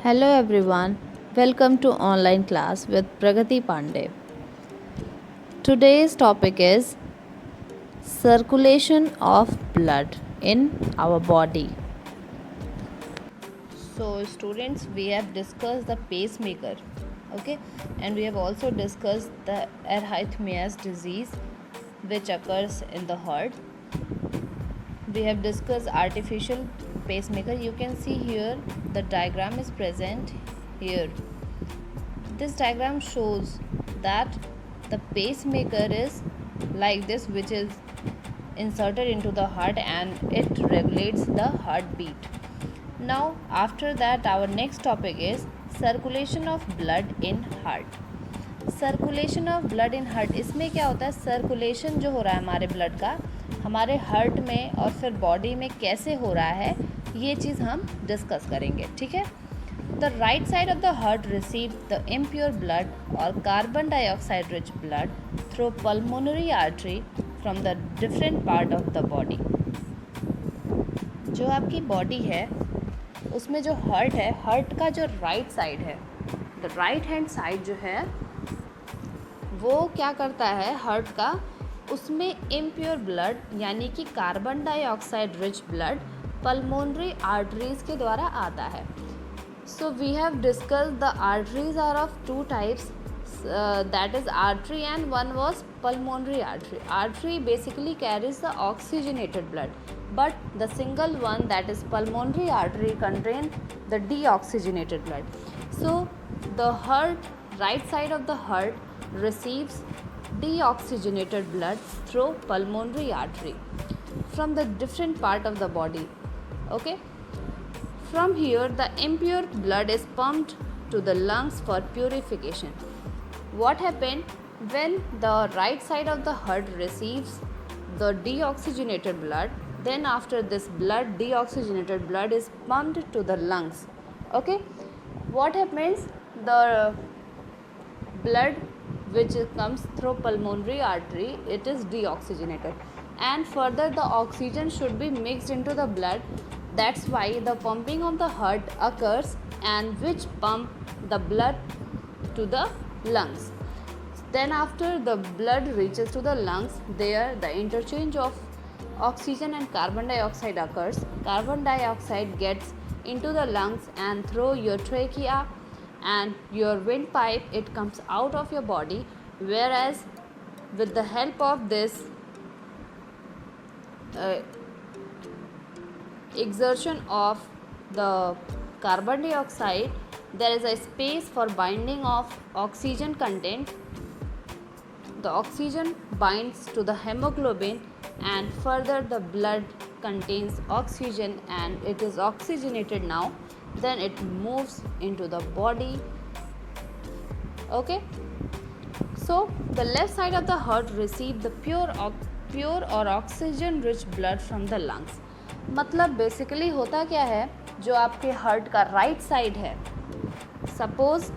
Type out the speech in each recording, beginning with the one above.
Hello everyone, welcome to online class with Pragati Pandey. Today's topic is circulation of blood in our body. So students, we have discussed the pacemaker, okay, and we have also discussed the arrhythmias disease which occurs in the heart. We have discussed artificial pacemaker. You can see here the diagram is present here. This diagram shows that the pacemaker is like this, which is inserted into the heart and it regulates the heartbeat. Now after that, our next topic is circulation of blood in heart. Circulation of blood in heart, इसमें क्या होता है, circulation जो हो रहा है हमारे blood का हमारे हार्ट में और फिर बॉडी में कैसे हो रहा है, ये चीज़ हम डिस्कस करेंगे. ठीक है. The right side of the heart receive the impure blood और carbon dioxide rich blood through pulmonary artery from the different part of the body. जो आपकी बॉडी है उसमें जो हार्ट है, हार्ट का जो राइट साइड है, द राइट हैंड साइड जो है वो क्या करता है हार्ट का, उसमें इम्प्योर ब्लड यानी कि carbon dioxide rich blood pulmonary arteries के द्वारा आता है. So we have discussed the arteries are of two types, that is artery and one was pulmonary artery. Artery basically carries the oxygenated blood, but the single one, that is pulmonary artery, contain the deoxygenated blood. So the heart, right side of the heart receives deoxygenated blood through pulmonary artery from the different part of the body. Okay, from here the impure blood is pumped to the lungs for purification. What happened when the right side of the heart receives the deoxygenated blood? Then after this blood, deoxygenated blood is pumped to the lungs. Okay, what happens, the blood which comes through pulmonary artery, it is deoxygenated and further the oxygen should be mixed into the blood. That's why the pumping of the heart occurs and which pump the blood to the lungs. Then after the blood reaches to the lungs, there the interchange of oxygen and carbon dioxide occurs. Carbon dioxide gets into the lungs and through your trachea and your windpipe, it comes out of your body, whereas with the help of this exertion of the carbon dioxide, there is a space for binding of oxygen content. The oxygen binds to the hemoglobin and further the blood contains oxygen and it is oxygenated now, then it moves into the body. Okay, so the left side of the heart receive the pure और oxygen rich blood from the lungs. मतलब basically होता क्या है, जो आपके heart का right side है, suppose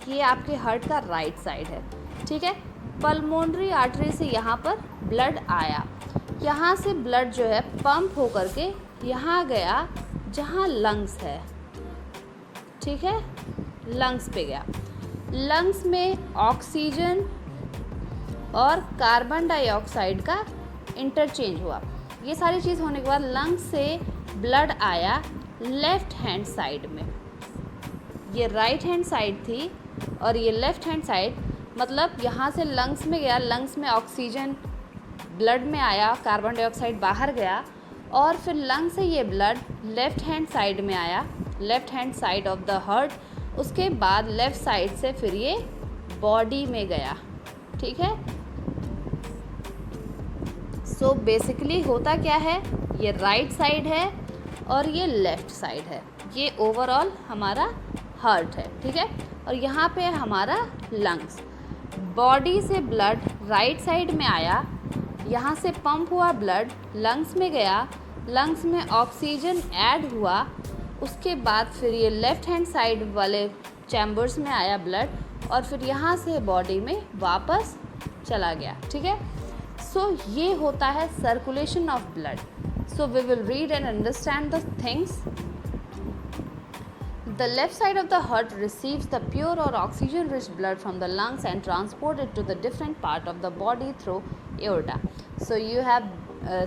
कि आपके हार्ट का राइट साइड है, ठीक है, पल्मोनरी आर्टरी से यहाँ पर ब्लड आया, यहाँ से ब्लड जो है पंप होकर के यहाँ गया जहाँ लंग्स है, ठीक है, लंग्स पे गया. लंग्स में ऑक्सीजन और कार्बन डाइऑक्साइड का इंटरचेंज हुआ. ये सारी चीज़ होने के बाद लंग्स से ब्लड आया लेफ़्ट हैंड साइड में. ये राइट हैंड साइड थी और ये लेफ़्ट हैंड साइड, मतलब यहाँ से लंग्स में गया, लंग्स में ऑक्सीजन ब्लड में आया, कार्बन डाइऑक्साइड बाहर गया और फिर लंग से ये ब्लड लेफ़्ट हैंड साइड में आया, left hand side of the heart. उसके बाद लेफ़्ट साइड से फिर ये बॉडी में गया. ठीक है, सो बेसिकली होता क्या है, ये राइट साइड है और ये लेफ़्ट साइड है, ये ओवरऑल हमारा हार्ट है. ठीक है, और यहाँ पे हमारा लंग्स. बॉडी से ब्लड राइट साइड में आया, यहाँ से पंप हुआ ब्लड, लंग्स में गया, लंग्स में ऑक्सीजन ऐड हुआ, उसके बाद फिर ये लेफ़्ट हैंड साइड वाले चैम्बर्स में आया ब्लड और फिर यहाँ से बॉडी में वापस चला गया. ठीक है, सो ये होता है circulation of blood. So we will read and understand the things. The left side of the heart receives the pure or oxygen-rich blood from the lungs and transport it to the different part of the body through aorta. So you have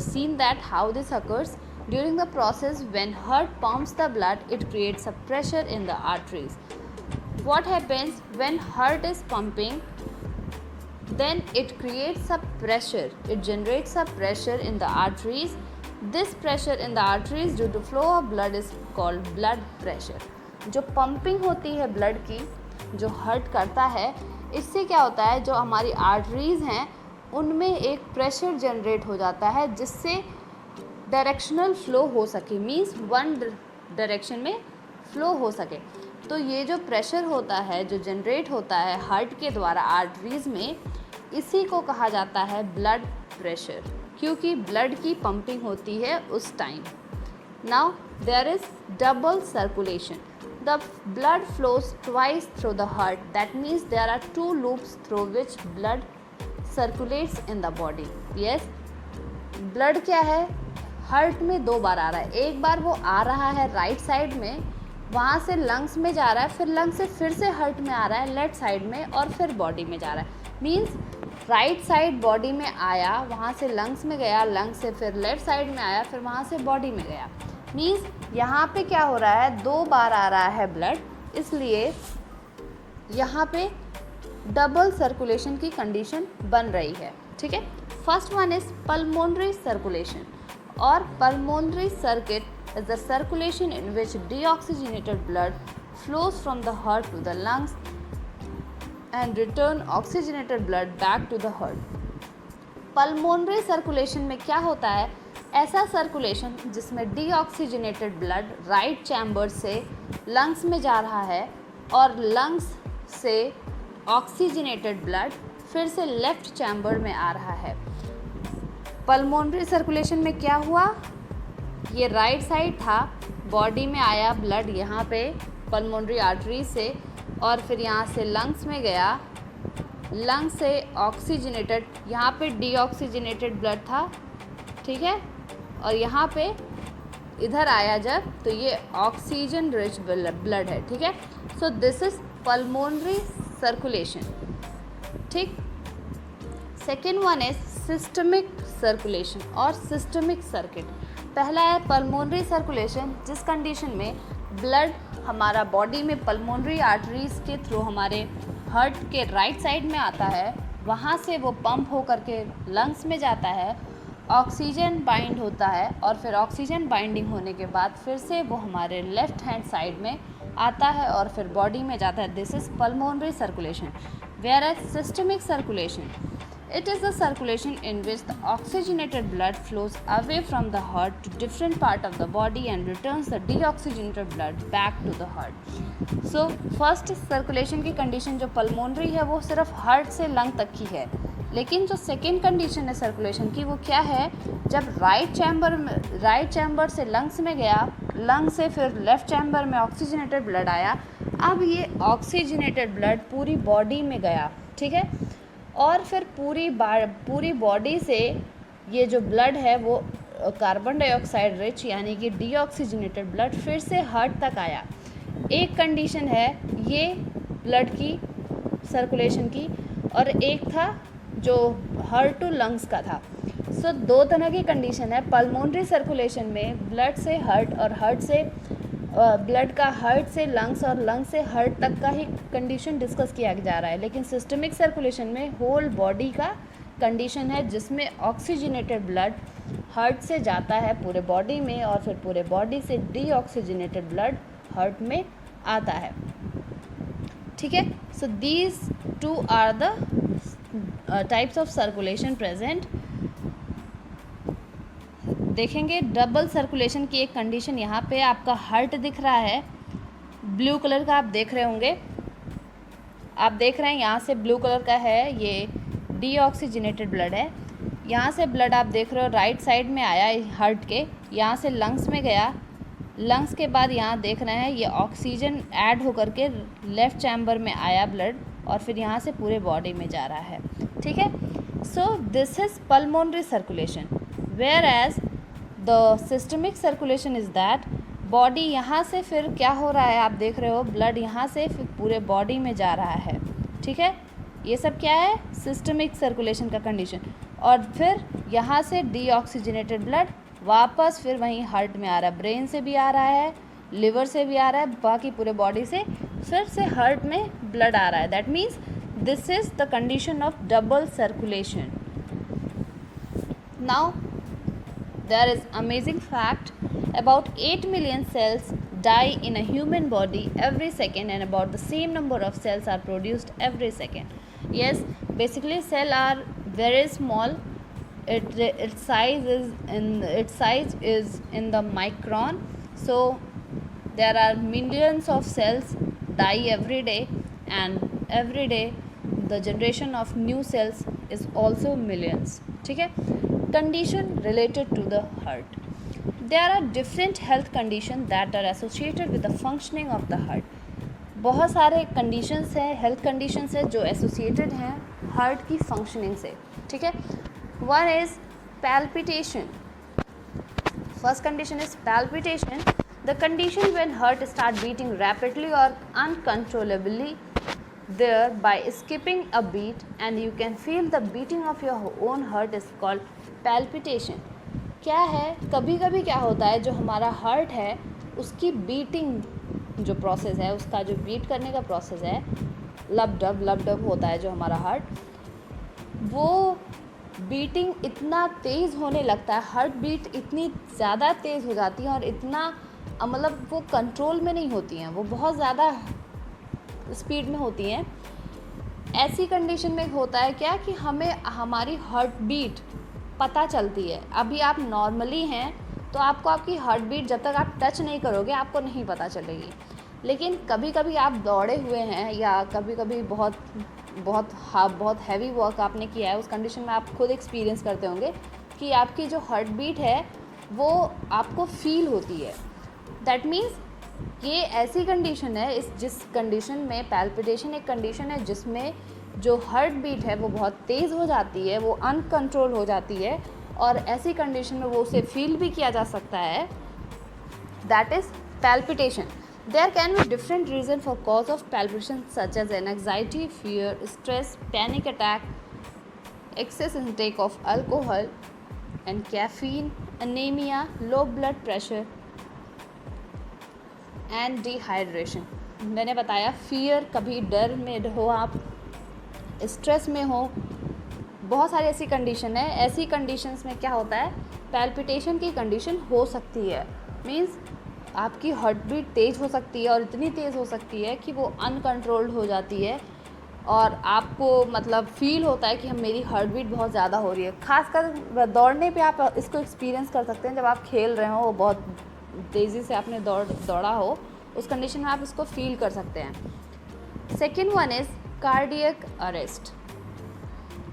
seen that how this occurs. During the process, when heart pumps the blood, it creates a pressure in the arteries. What happens when heart is pumping? Then it creates a pressure. It generates a pressure in the arteries. This pressure in the arteries due to flow of blood is called blood pressure. जो pumping होती है blood की, जो heart करता है, इससे क्या होता है, जो हमारी आर्टरीज़ हैं उनमें एक प्रेशर जनरेट हो जाता है जिससे डायरेक्शनल फ्लो हो सके, मींस वन डायरेक्शन में फ्लो हो सके। तो ये जो प्रेशर होता है जो जनरेट होता है हार्ट के द्वारा आर्टरीज़ में, इसी को कहा जाता है ब्लड प्रेशर, क्योंकि ब्लड की पंपिंग होती है उस time. Now there is double circulation. The blood flows twice through the heart. That means there are two loops through which blood circulates in the body. Yes, blood क्या है, heart में दो बार आ रहा है. एक बार वो आ रहा है राइट साइड में, वहाँ से लंग्स में जा रहा है, फिर लंग्स से फिर से हार्ट में आ रहा है लेफ्ट साइड में, और फिर बॉडी में जा रहा है. मीन्स राइट साइड बॉडी में आया, वहाँ से लंग्स में गया, लंग्स से फिर लेफ्ट साइड में आया, फिर वहाँ से बॉडी में गया. मीन्स यहाँ पे क्या हो रहा है, दो बार आ रहा है ब्लड, इसलिए यहाँ पे डबल सर्कुलेशन की कंडीशन बन रही है. ठीक है. First one is pulmonary circulation, और pulmonary circuit is the circulation in which deoxygenated blood flows from the heart to the lungs and return oxygenated blood back to the heart. Pulmonary circulation में क्या होता है, ऐसा circulation जिसमें deoxygenated blood right chamber से lungs में जा रहा है, और लंग्स से ऑक्सीजनेटेड ब्लड फिर से लेफ्ट चैम्बर में आ रहा है. पल्मोनरी सर्कुलेशन में क्या हुआ, ये राइट साइड था, बॉडी में आया ब्लड यहाँ पे पल्मोनरी आर्टरी से, और फिर यहाँ से लंग्स में गया, लंग्स से ऑक्सीजनेटेड, यहाँ पे डीऑक्सीजनेटेड ब्लड था. ठीक है. और यहाँ पे इधर आया जब, तो ये ऑक्सीजन रिच ब्लड है. ठीक है. So this is pulmonary circulation. ठीक. Second one is systemic circulation और सिस्टमिक सर्किट. पहला है पल्मोनरी सर्कुलेशन, जिस कंडीशन में ब्लड हमारा बॉडी में पल्मोनरी आर्टरीज के थ्रू हमारे हार्ट के राइट साइड में आता है, वहाँ से वो पंप हो करके लंग्स में जाता है, ऑक्सीजन बाइंड होता है, और फिर ऑक्सीजन बाइंडिंग होने के बाद फिर से वो हमारे लेफ्ट हैंड साइड में आता है और फिर बॉडी में जाता है. This is pulmonary circulation. Whereas systemic circulation, it is the circulation in which the oxygenated blood flows away from the heart to different part of the body and returns the deoxygenated blood back to the heart. So first circulation की condition जो pulmonary है वो सिर्फ heart से lung तक की है, लेकिन जो second condition है circulation की वो क्या है, जब right chamber से lungs में गया, lung से फिर left chamber में oxygenated blood आया, अब ये oxygenated blood पूरी body में गया. ठीक है. और फिर पूरी बॉडी से ये जो ब्लड है वो कार्बन डाइऑक्साइड रिच यानी कि डीऑक्सीजनेटेड ब्लड फिर से हार्ट तक आया. एक कंडीशन है ये ब्लड की सर्कुलेशन की, और एक था जो हार्ट टू लंग्स का था. सो दो तरह की कंडीशन है. पल्मोनरी सर्कुलेशन में ब्लड से हार्ट और हार्ट से ब्लड का हार्ट से लंग्स और लंग्स से हार्ट तक का ही कंडीशन डिस्कस किया जा रहा है, लेकिन सिस्टमिक सर्कुलेशन में होल बॉडी का कंडीशन है, जिसमें ऑक्सीजनेटेड ब्लड हार्ट से जाता है पूरे बॉडी में, और फिर पूरे बॉडी से डीऑक्सीजनेटेड ब्लड हार्ट में आता है. ठीक है. So these two are the types of circulation present. देखेंगे डबल सर्कुलेशन की एक कंडीशन. यहाँ पे आपका हार्ट दिख रहा है, ब्लू कलर का आप देख रहे होंगे, आप देख रहे हैं यहाँ से ब्लू कलर का है, ये डीऑक्सीजनेटेड ब्लड है. यहाँ से ब्लड आप देख रहे हो राइट साइड में आया हार्ट के, यहाँ से लंग्स में गया, लंग्स के बाद यहाँ देख रहे हैं ये ऑक्सीजन ऐड होकर के लेफ़्ट चैम्बर में आया ब्लड, और फिर यहाँ से पूरे बॉडी में जा रहा है. ठीक है. So this is pulmonary circulation. Whereas the systemic circulation is that body यहाँ से फिर क्या हो रहा है, आप देख रहे हो ब्लड यहाँ से फिर पूरे बॉडी में जा रहा है, ठीक है। ये सब क्या है, सिस्टमिक सर्कुलेशन का कंडीशन। और फिर यहाँ से डीऑक्सीजनेटेड ब्लड वापस फिर वहीं हार्ट में आ रहा है, ब्रेन से भी आ रहा है, लिवर से भी आ रहा है, बाकी पूरे बॉडी से फिर से हार्ट में ब्लड आ रहा है। That means this is the condition of double circulation. Now there is amazing fact, about 8 million cells die in a human body every second and about the same number of cells are produced every second. Yes, basically cell are very small. Its size is in the micron. So there are millions of cells die every day, and every day the generation of new cells is also millions, ठीक है। Condition related to the heart. There are different health conditions that are associated with the functioning of the heart. बहुत सारे conditions हैं, health conditions हैं जो associated हैं heart की functioning से, ठीक है। One is palpitation. First condition is palpitation. The condition when heart start beating rapidly or uncontrollably there by skipping a beat and you can feel the beating of your own heart is called palpitation. क्या है, कभी कभी क्या होता है, जो हमारा heart है उसकी बीटिंग जो प्रोसेस है, उसका जो बीट करने का प्रोसेस है, लब डब होता है जो हमारा हार्ट, वो बीटिंग इतना तेज़ होने लगता है, हार्ट बीट इतनी ज़्यादा तेज़ हो जाती है और इतना मतलब वो कंट्रोल में नहीं होती हैं, वो बहुत ज़्यादा स्पीड में होती हैं। ऐसी कंडीशन में होता है क्या कि हमें हमारी हार्ट बीट पता चलती है। अभी आप नॉर्मली हैं तो आपको आपकी हार्ट बीट जब तक आप टच नहीं करोगे आपको नहीं पता चलेगी, लेकिन कभी कभी आप दौड़े हुए हैं या कभी कभी बहुत हैवी वर्क आपने किया है, उस कंडीशन में आप खुद एक्सपीरियंस करते होंगे कि आपकी जो हार्ट बीट है वो आपको फील होती है। दैट मीन्स ये ऐसी कंडीशन है, जिस कंडीशन में पैल्पिटेशन एक कंडीशन है जिसमें जो हार्ट बीट है वो बहुत तेज़ हो जाती है, वो अनकंट्रोल हो जाती है और ऐसी कंडीशन में वो उसे फील भी किया जा सकता है। That is palpitation. There can be different reason for cause of palpitation such as anxiety, fear, stress, panic attack, excess intake of alcohol and caffeine, anaemia, low blood pressure and dehydration. मैंने बताया fear, कभी डर में हो आप, stress में हो, बहुत सारी ऐसी कंडीशन है। ऐसी कंडीशंस में क्या होता है, पैल्पिटेशन की कंडीशन हो सकती है। मींस आपकी हार्ट बीट तेज़ हो सकती है और इतनी तेज़ हो सकती है कि वो अनकंट्रोल्ड हो जाती है और आपको मतलब फील होता है कि मेरी हार्ट बीट बहुत ज़्यादा हो रही है। खासकर दौड़ने पे आप इसको एक्सपीरियंस कर सकते हैं, जब आप खेल रहे हो, बहुत तेज़ी से आपने दौड़ा हो, उस कंडीशन में आप इसको फील कर सकते हैं। Second one is cardiac arrest.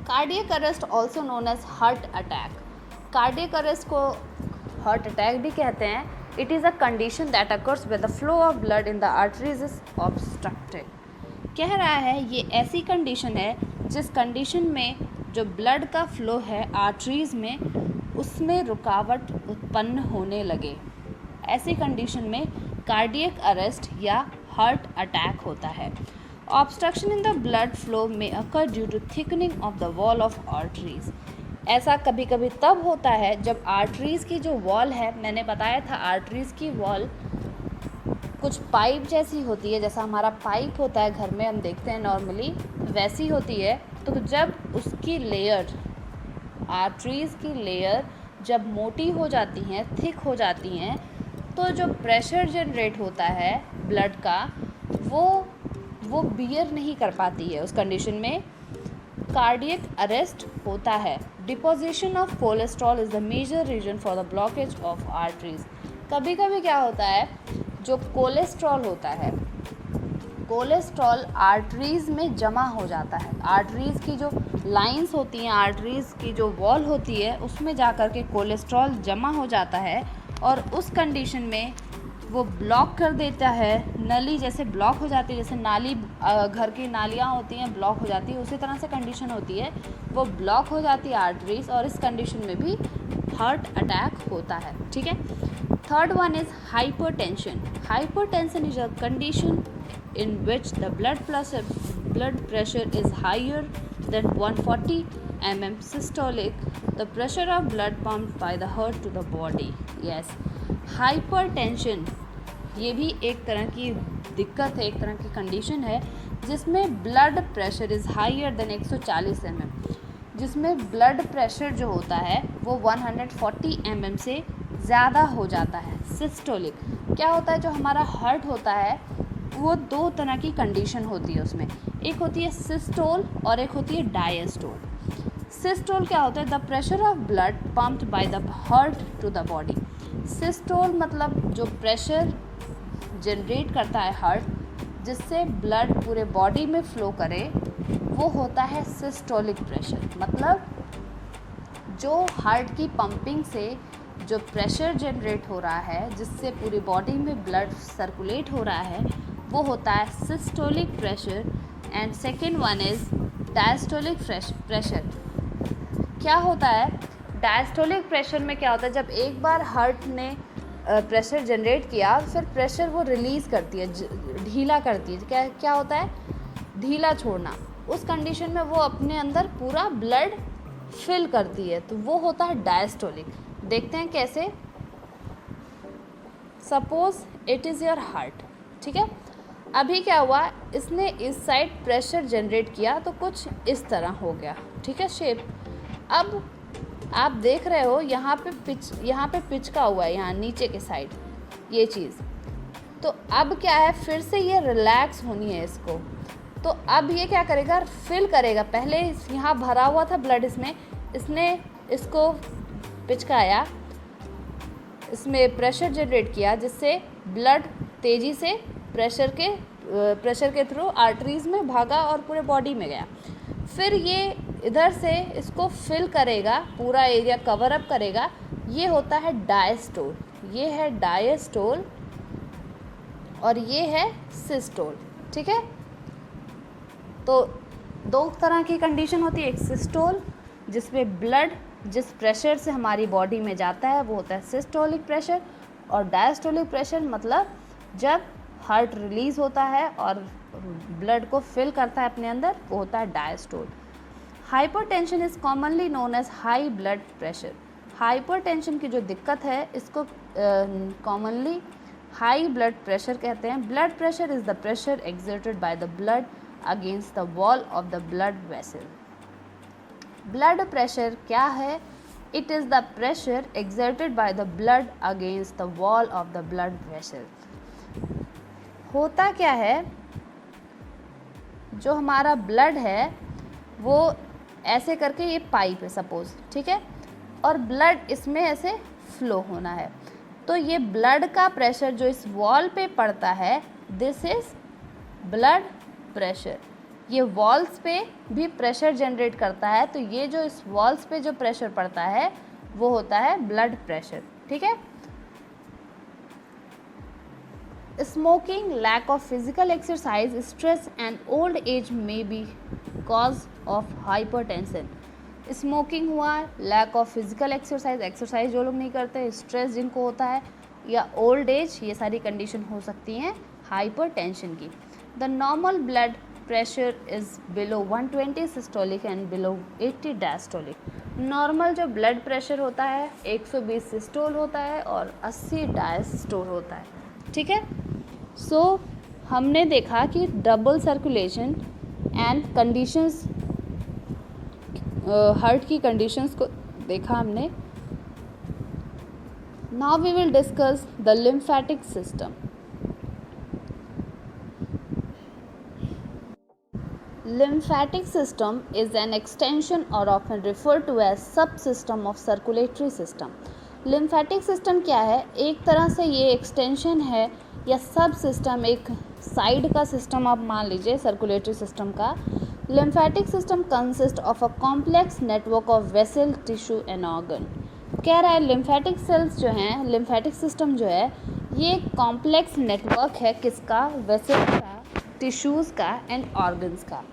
Cardiac arrest also known as heart attack. Cardiac arrest को हार्ट अटैक भी कहते हैं। It is a condition that occurs when the flow of blood in the arteries is obstructed. कह रहा है ये ऐसी condition है जिस कंडीशन में जो ब्लड का फ्लो है आर्टरीज में, उसमें रुकावट उत्पन्न होने लगे। ऐसी कंडीशन में कार्डियक अरेस्ट या हार्ट अटैक होता है। Obstruction in the blood flow में occur due to thickening of the wall of arteries. ऐसा कभी कभी तब होता है जब आर्टरीज़ की जो वॉल है, मैंने बताया था आर्टरीज़ की वॉल कुछ पाइप जैसी होती है, जैसा हमारा पाइप होता है घर में हम देखते हैं नॉर्मली, वैसी होती है। तो जब उसकी लेयर, आर्टरीज़ की लेयर जब मोटी हो जाती हैं, थिक हो जाती हैं, तो जो प्रेशर जनरेट होता है ब्लड का वो बियर नहीं कर पाती है। उस कंडीशन में कार्डियक अरेस्ट होता है। Deposition of cholesterol is the major reason for the blockage of arteries. कभी कभी क्या होता है, जो कोलेस्ट्रॉल होता है, कोलेस्ट्रॉल आर्टरीज़ में जमा हो जाता है। आर्टरीज़ की जो लाइंस होती हैं, आर्टरीज़ की जो वॉल होती है, उसमें जा कर के कोलेस्ट्रॉल जमा हो जाता है और उस कंडीशन में वो ब्लॉक कर देता है। नली जैसे ब्लॉक हो जाती है, जैसे नाली, घर की नालियाँ होती हैं ब्लॉक हो जाती है, उसी तरह से कंडीशन होती है, वो ब्लॉक हो जाती है आर्टरीज और इस कंडीशन में भी हार्ट अटैक होता है। ठीक है, Third one is hypertension. Hypertension is a condition in which the blood pressure is higher than 140 mm systolic, the pressure of blood pumped by the heart to the body. Yes, hypertension ये भी एक तरह की दिक्कत है, एक तरह की कंडीशन है जिसमें blood pressure is higher than 140 mm, जिसमें ब्लड प्रेशर जो होता है वो 140 mm से ज़्यादा हो जाता है। सिस्टोलिक क्या होता है, जो हमारा हार्ट होता है वो दो तरह की कंडीशन होती है उसमें, एक होती है सिस्टोल और एक होती है डायस्टोल। सिस्टोल क्या होता है, the pressure of blood pumped by the heart to the body. Systole मतलब जो प्रेशर जनरेट करता है हार्ट जिससे ब्लड पूरे बॉडी में फ्लो करे, वो होता है सिस्टोलिक प्रेशर। मतलब जो हार्ट की पंपिंग से जो प्रेशर जनरेट हो रहा है जिससे पूरी बॉडी में ब्लड सर्कुलेट हो रहा है वो होता है systolic pressure. And second one is diastolic pressure. क्या होता है डायस्टोलिक प्रेशर में, क्या होता है जब एक बार हार्ट ने प्रेशर जनरेट किया फिर प्रेशर वो रिलीज़ करती है, ढीला करती है। क्या होता है, ढीला छोड़ना। उस कंडीशन में वो अपने अंदर पूरा ब्लड फिल करती है, तो वो होता है डायस्टोलिक। देखते हैं कैसे। Suppose it is your heart, ठीक है। अभी क्या हुआ, इसने इस साइड प्रेशर जनरेट किया तो कुछ इस तरह हो गया, ठीक है शेप। अब आप देख रहे हो यहाँ पे पिच का हुआ है, यहाँ नीचे के साइड ये चीज़। तो अब क्या है, फिर से ये रिलैक्स होनी है इसको। तो अब ये क्या करेगा, फिल करेगा। पहले यहाँ भरा हुआ था ब्लड, इसने इसको पिचकाया, इसमें प्रेशर जनरेट किया जिससे ब्लड तेज़ी से प्रेशर के थ्रू आर्टरीज़ में भागा और पूरे बॉडी में गया। फिर ये इधर से इसको फिल करेगा, पूरा एरिया कवर अप करेगा। ये होता है डायस्टोल, ये है डायस्टोल और ये है सिस्टोल, ठीक है। तो दो तरह की कंडीशन होती है, एक सिस्टोल जिसमें ब्लड जिस प्रेशर से हमारी बॉडी में जाता है वो होता है सिस्टोलिक प्रेशर, और डायस्टोलिक प्रेशर मतलब जब हार्ट रिलीज़ होता है और ब्लड को फिल करता है अपने अंदर, वो होता है diastole. Hypertension is commonly known as high blood pressure. Hypertension की जो दिक्कत है इसको कॉमनली हाई ब्लड प्रेशर कहते हैं। Blood pressure is the pressure exerted by the blood against the wall of the blood vessel. Blood pressure क्या है, it is the pressure exerted by the blood against the wall of the blood vessel. होता क्या है, जो हमारा blood है वो ऐसे करके, ये पाइप है सपोज, ठीक है, और ब्लड इसमें ऐसे फ्लो होना है। तो ये ब्लड का प्रेशर जो इस वॉल पे पड़ता है, दिस इज़ ब्लड प्रेशर। ये वॉल्स पे भी प्रेशर जनरेट करता है, तो ये जो इस वॉल्स पे जो प्रेशर पड़ता है वो होता है ब्लड प्रेशर, ठीक है। Smoking, lack of physical exercise, stress and old age में because of hypertension. Smoking हुआ, लैक ऑफ फिजिकल एक्सरसाइज जो लोग नहीं करते, स्ट्रेस जिनको होता है, या ओल्ड एज, ये सारी कंडीशन हो सकती हैं हाइपरटेंशन की। The normal blood pressure is below 120 systolic and below 80 diastolic. Normal जो ब्लड प्रेशर होता है 120 सिस्टोल होता है और 80 डायस्टोल होता है, ठीक है। सो हमने देखा कि double circulation and conditions, heart की कंडीशंस को देखा हमने। Now we will discuss the lymphatic system. Lymphatic system is an extension or often referred to as subsystem of circulatory system. Lymphatic system क्या है, एक तरह से ये एक्सटेंशन है या सब सिस्टम, एक साइड का सिस्टम आप मान लीजिए सर्कुलेटरी सिस्टम का। Lymphatic system consist of a complex network of vessel, tissue and organ. कह रहा है लिम्फेटिक सेल्स जो हैं, लिम्फेटिक सिस्टम जो है ये कॉम्प्लेक्स नेटवर्क है, किसका, वेसल का, टिश्यूज़ का एंड ऑर्गन्स का।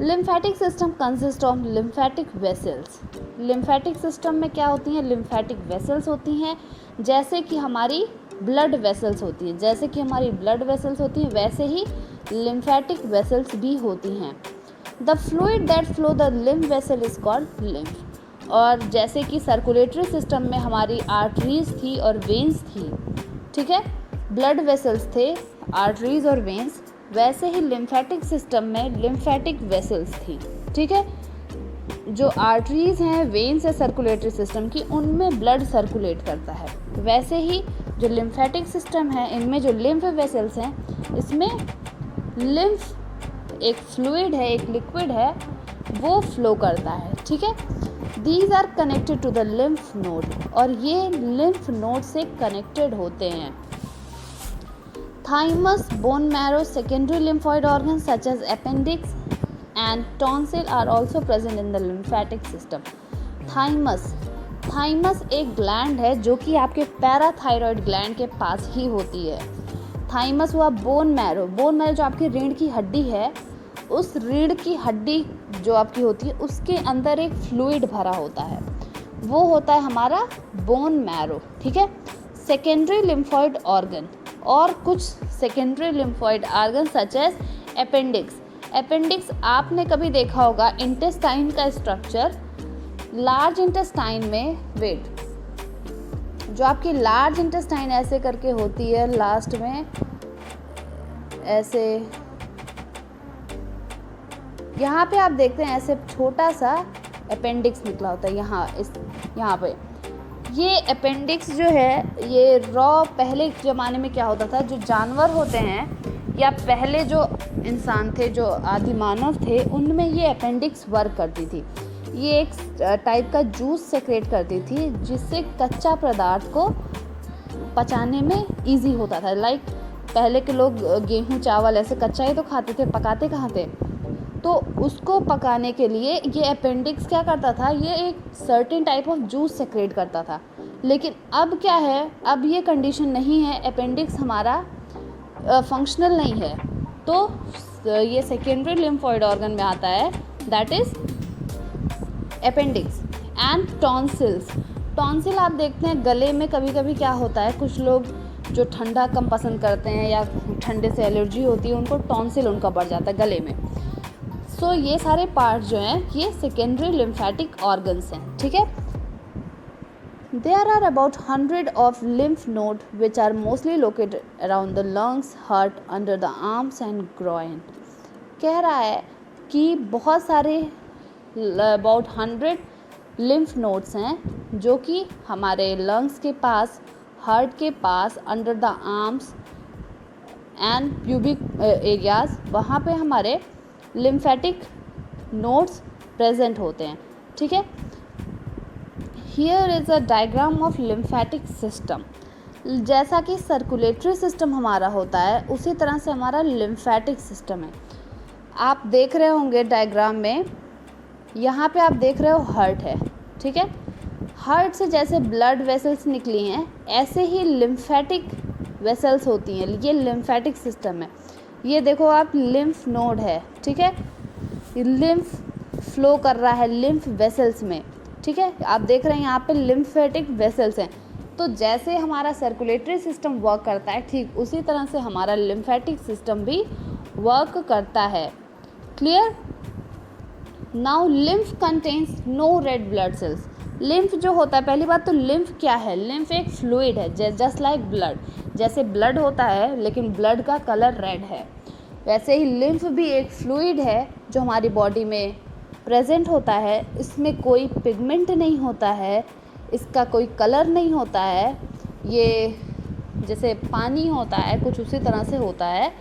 Lymphatic system consist of lymphatic vessels. Lymphatic system में क्या होती हैं? लिम्फेटिक वेसल्स होती हैं, जैसे कि हमारी ब्लड वेसल्स होती हैं। जैसे कि हमारी ब्लड वेसल्स होती हैं वैसे ही लिम्फेटिक वेसल्स भी होती हैं। The fluid that flow the lymph vessel is called lymph. और जैसे कि सर्कुलेटरी सिस्टम में हमारी आर्टरीज थी और वेन्स थी, ठीक है, ब्लड वेसल्स थे, आर्टरीज और वेन्स, वैसे ही लिम्फेटिक सिस्टम में लिम्फेटिक वेसल्स थी, ठीक है। जो आर्टरीज हैं, वेन्स है सर्कुलेटरी सिस्टम की, उनमें ब्लड सर्कुलेट करता है। वैसे ही जो लिम्फेटिक सिस्टम है, इनमें जो लिम्फ वेसल्स हैं, इसमें लिम्फ एक फ्लूइड है, एक लिक्विड है, वो फ्लो करता है, ठीक है। These are connected to the lymph node, और ये लिम्फ नोड से कनेक्टेड होते हैं। Thymus, bone marrow, secondary lymphoid organs such as appendix and tonsil are also present in the lymphatic system. Thymus एक ग्लैंड है जो कि आपके पैराथायरॉयड ग्लैंड के पास ही होती है। थाइमस हुआ बोन मैरो जो आपकी रीढ़ की हड्डी है, उस रीढ़ की हड्डी जो आपकी होती है उसके अंदर एक फ्लूइड भरा होता है, वो होता है हमारा बोन मैरो, ठीक है। सेकेंडरी लिम्फॉइड ऑर्गन, और कुछ secondary lymphoid organ such as appendix आपने कभी देखा होगा इंटेस्टाइन का स्ट्रक्चर। लार्ज इंटेस्टाइन में जो आपकी लार्ज इंटेस्टाइन ऐसे करके होती है, लास्ट में ऐसे, यहाँ पे आप देखते हैं ऐसे छोटा सा अपेंडिक्स निकला होता है, यहाँ पे ये अपेंडिक्स जो है ये पहले ज़माने में क्या होता था, जो जानवर होते हैं या पहले जो इंसान थे, जो आदि मानव थे, उनमें ये अपेंडिक्स वर्क करती थी। ये एक टाइप का जूस सेक्रेट करती थी जिससे कच्चा पदार्थ को पचाने में इजी होता था। लाइक पहले के लोग गेहूँ चावल ऐसे कच्चा ही तो खाते थे, पकाते कहाँ थे, तो उसको पकाने के लिए ये अपेंडिक्स क्या करता था, ये एक certain type of juice secrete करता था। लेकिन अब क्या है, अब ये कंडीशन नहीं है, अपेंडिक्स हमारा फंक्शनल नहीं है, तो ये सेकेंडरी लिम्फॉइड ऑर्गन में आता है, that is appendix. And tonsil आप देखते हैं गले में कभी कभी क्या होता है, कुछ लोग जो ठंडा कम पसंद करते हैं या ठंडे से एलर्जी होती है, उनको टॉन्सिल उनका बढ़ जाता है गले में। सो ये सारे पार्ट जो हैं ये सेकेंडरी लिम्फेटिक ऑर्गन्स हैं, ठीक है। There are about 100 of lymph node which are mostly located around the lungs, heart, under the arms and groin. कह रहा है कि बहुत सारे about 100 lymph nodes हैं जो कि हमारे lungs के पास, heart के पास, under the arms and pubic areas, वहाँ पे हमारे lymphatic nodes present होते हैं, ठीक है। Here is a diagram of lymphatic system. जैसा कि सर्कुलेटरी सिस्टम हमारा होता है उसी तरह से हमारा लिम्फेटिक सिस्टम है। आप देख रहे होंगे डायग्राम में, यहाँ पे आप देख रहे हो हार्ट है, ठीक है। हार्ट से जैसे ब्लड वेसल्स निकली हैं ऐसे ही लिम्फेटिक वेसल्स होती हैं, ये लिम्फेटिक सिस्टम है। ये देखो आप, लिम्फ नोड है, ठीक है, लिम्फ फ्लो कर रहा है लिम्फ वेसल्स में, ठीक है। आप देख रहे हैं यहाँ पे लिम्फेटिक वेसल्स हैं। तो जैसे हमारा सर्कुलेटरी सिस्टम वर्क करता है, ठीक उसी तरह से हमारा लिम्फेटिक सिस्टम भी वर्क करता है। Clear? Now lymph contains no red blood cells. Lymph जो होता है, पहली बात तो लिम्फ क्या है, लिम्फ एक फ्लूइड है, जस्ट लाइक ब्लड। जैसे ब्लड होता है लेकिन ब्लड का कलर रेड है, वैसे ही लिम्फ भी एक फ्लूइड है जो हमारी बॉडी में प्रेजेंट होता है। इसमें कोई पिगमेंट नहीं होता है, इसका कोई कलर नहीं होता है, ये जैसे पानी होता है कुछ उसी तरह से होता है।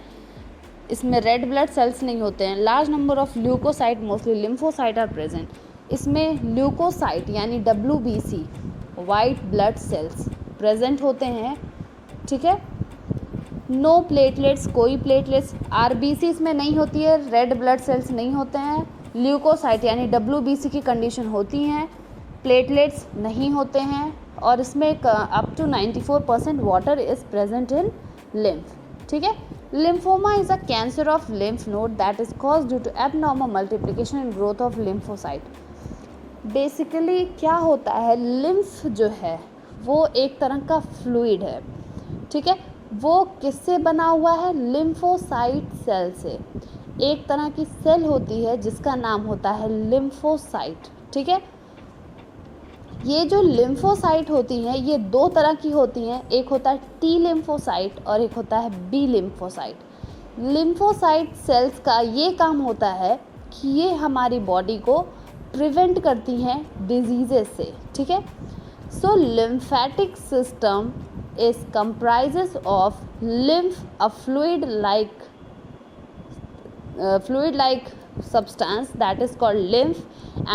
इसमें रेड ब्लड सेल्स नहीं होते हैं। Large number of leukocyte, mostly lymphocyte are present. इसमें ल्यूकोसाइट यानी WBC, white blood cells present होते हैं, ठीक है। नो प्लेटलेट्स, कोई प्लेटलेट्स, RBC इसमें नहीं होती है, रेड ब्लड सेल्स नहीं होते हैं। ल्यूकोसाइट यानी WBC की कंडीशन होती हैं, प्लेटलेट्स नहीं होते हैं, और इसमें up to 94% water is present in lymph, ठीक है। Lymphoma is a cancer of lymph node that is cause due to abnormal multiplication and growth of lymphocyte. Basically क्या होता है, लिम्फ जो है वो एक तरह का फ्लूइड है, ठीक है। वो किससे बना हुआ है, लिम्फोसाइट सेल से। एक तरह की सेल होती है जिसका नाम होता है लिम्फोसाइट, ठीक है। ये जो लिम्फोसाइट होती हैं ये दो तरह की होती हैं, एक होता है टी लिम्फोसाइट और एक होता है बी लिम्फोसाइट। लिम्फोसाइट सेल्स का ये काम होता है कि ये हमारी बॉडी को प्रिवेंट करती हैं डिजीजेस से, ठीक है। So lymphatic system is comprises of lymph, a fluid like substance that is called lymph,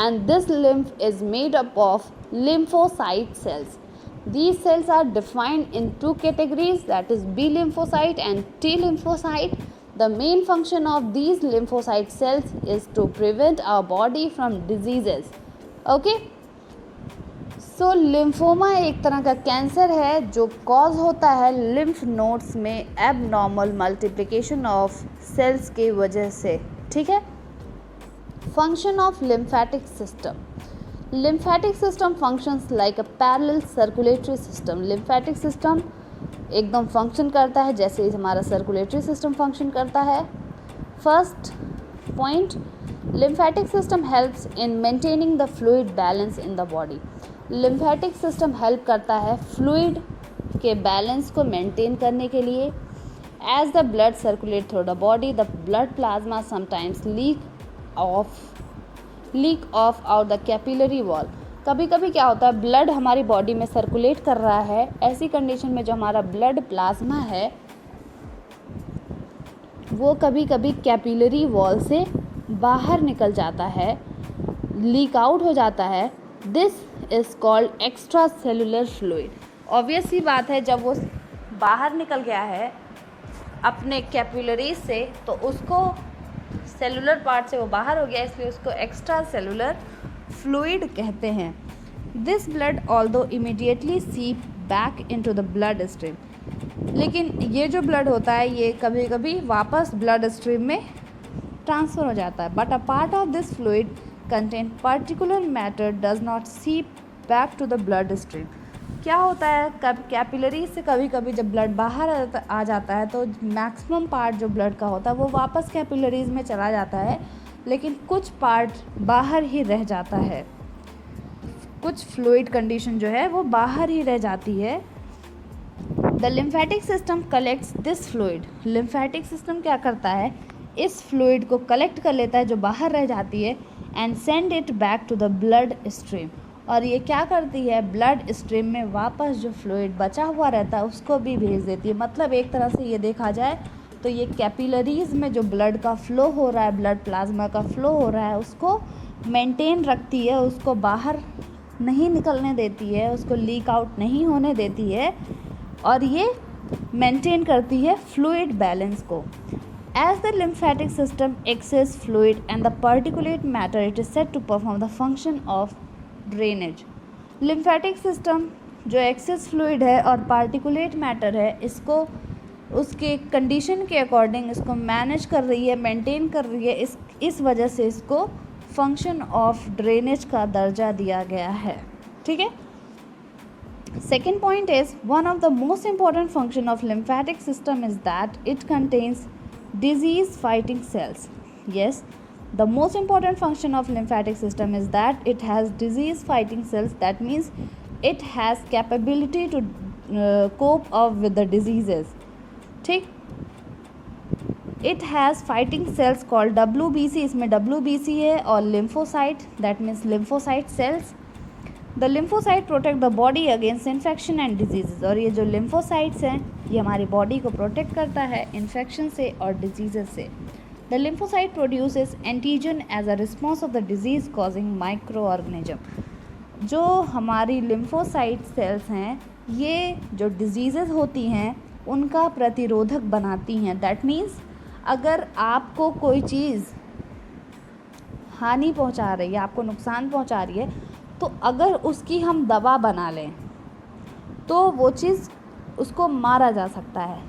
and this lymph is made up of lymphocyte cells. These cells are defined in two categories, that is B lymphocyte and T lymphocyte. The main function of these lymphocyte cells is to prevent our body from diseases. Okay, so lymphoma एक तरह का cancer है जो cause होता है lymph nodes में abnormal multiplication of sales की वजह से, ठीक है। Function of lymphatic system. Lymphatic system functions like a parallel circulatory system. Lymphatic system एकदम फंक्शन करता है जैसे हमारा सर्कुलेटरी सिस्टम फंक्शन करता है। First point, lymphatic system helps in maintaining the fluid balance in the body. Lymphatic system help करता है fluid के बैलेंस को मेंटेन करने के लिए। As the blood circulate through the body, the blood plasma sometimes leak off out the capillary wall. कभी कभी क्या होता है, ब्लड हमारी बॉडी में सर्कुलेट कर रहा है, ऐसी कंडीशन में जो हमारा ब्लड प्लाज्मा है वो कभी कभी कैपिलरी वॉल से बाहर निकल जाता है, लीक आउट हो जाता है। This is called extra cellular fluid. Obvious सी बात है, जब वो बाहर निकल गया है अपने कैपिलरीज से तो उसको सेलुलर पार्ट से वो बाहर हो गया, इसलिए उसको एक्स्ट्रा सेलुलर फ्लूइड कहते हैं। दिस ब्लड ऑल्दो इमीडिएटली सीप back into the blood stream. लेकिन ये जो ब्लड होता है ये कभी कभी वापस ब्लड स्ट्रीम में ट्रांसफ़र हो जाता है। But a part of this fluid contain particular matter does not seep back to the blood stream. क्या होता है, कैपिलरी से कभी कभी जब ब्लड बाहर आ जाता है तो मैक्सिमम पार्ट जो ब्लड का होता है वो वापस कैपिलरीज में चला जाता है, लेकिन कुछ पार्ट बाहर ही रह जाता है, कुछ फ्लूइड कंडीशन जो है वो बाहर ही रह जाती है। The lymphatic system collects this fluid. Lymphatic system क्या करता है, इस फ्लूइड को कलेक्ट कर लेता है जो बाहर रह जाती है and send it back to the blood stream. और ये क्या करती है, ब्लड स्ट्रीम में वापस जो फ्लूइड बचा हुआ रहता है उसको भी भेज देती है। मतलब एक तरह से ये देखा जाए तो ये कैपिलरीज में जो ब्लड का फ़्लो हो रहा है, ब्लड प्लाज्मा का फ़्लो हो रहा है, उसको मेंटेन रखती है, उसको बाहर नहीं निकलने देती है, उसको लीक आउट नहीं होने देती है, और ये मेंटेन करती है फ्लूइड बैलेंस को। As the lymphatic system excess fluid and the particulate matter, it is said to perform the function of drainage. Lymphatic system जो excess fluid है और particulate matter है, इसको उसके कंडीशन के अकॉर्डिंग इसको मैनेज कर रही है, मेंटेन कर रही है। इस वजह से इसको फंक्शन ऑफ ड्रेनेज का दर्जा दिया गया है, ठीक है। Second point is, one of the most important function of lymphatic system is that it contains disease fighting cells. Yes, the most important function of lymphatic system is that it has disease fighting cells. That means it has capability to cope up with the diseases, ठीक। it has fighting cells called WBC, इसमें WBC है, और lymphocyte, that means lymphocyte cells. The lymphocyte protect the body against infection and diseases. और ये जो lymphocytes हैं ये हमारी बॉडी को प्रोटेक्ट करता है इन्फेक्शन से और डिजीज़ से। The lymphocyte produces antigen as a response of the disease causing microorganism. जो हमारी lymphocyte cells हैं ये जो डिजीज़ होती हैं उनका प्रतिरोधक बनाती हैं। That means अगर आपको कोई चीज़ हानि पहुंचा रही है, आपको नुकसान पहुंचा रही है, तो अगर उसकी हम दवा बना लें तो वो चीज़ उसको मारा जा सकता है,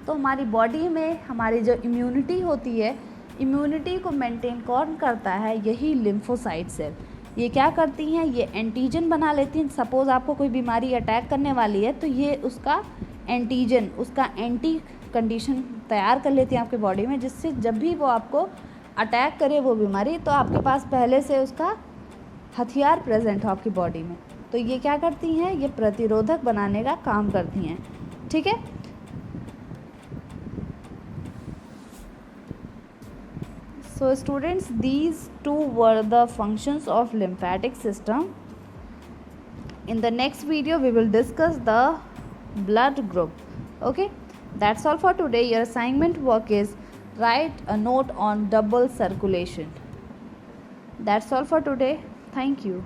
तो हमारी बॉडी में हमारी जो इम्यूनिटी होती है, इम्यूनिटी को मेंटेन कौन करता है? यही लिम्फोसाइट सेल। ये क्या करती हैं? ये एंटीजन बना लेती हैं। सपोज़ आपको कोई बीमारी अटैक करने वाली है तो ये उसका एंटीजन, उसका एंटी कंडीशन तैयार कर लेती हैं आपके बॉडी में, जिससे जब भी वो आपको अटैक करे वो बीमारी, तो आपके पास पहले से उसका हथियार प्रेजेंट हो आपकी बॉडी में। तो ये क्या करती हैं? ये प्रतिरोधक बनाने का काम करती हैं। ठीक है। So students, these two were the functions of lymphatic system. In the next video we will discuss the blood group. Okay, that's all for today. Your assignment work is write a note on double circulation. That's all for today. Thank you.